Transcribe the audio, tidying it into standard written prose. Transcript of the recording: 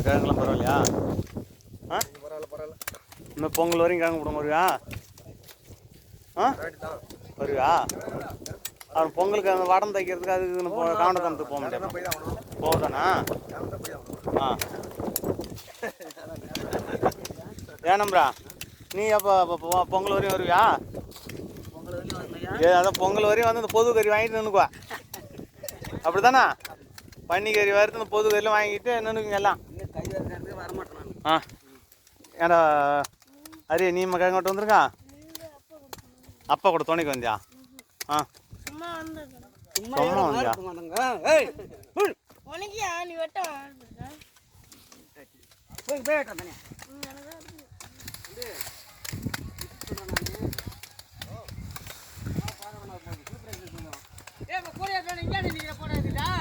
கிழங்குலாம் பரவாயில்லையா? ஆ பரவாயில்ல. இன்னும் பொங்கல் வரையும் கிழங்கு போட வருவியா? ஆ வருவியா? அவன் பொங்கலுக்கு அந்த வடம் தைக்கிறதுக்கு அதுக்கு காண்டத்தனத்துக்கு போக முடியாது. போகுதானா? ஆ ஏனம்ரா நீ அப்போ பொங்கல் வரையும் வருவியா? அதான் பொங்கல் வரையும் வந்து இந்த பொது கறி வாங்கிட்டு நின்றுக்குவா. அப்படி தானே? பன்னிக்கறி வறுத்து இந்த பொது கறிலாம் வாங்கிட்டு நின்றுக்குங்க எல்லாம். ஆ ஏடா அரிய நீ கிழங்கு விட்டு வந்துருக்கா? அப்பா கூட துணைக்கு வந்தியா? ஆ சும்மா வந்தியா?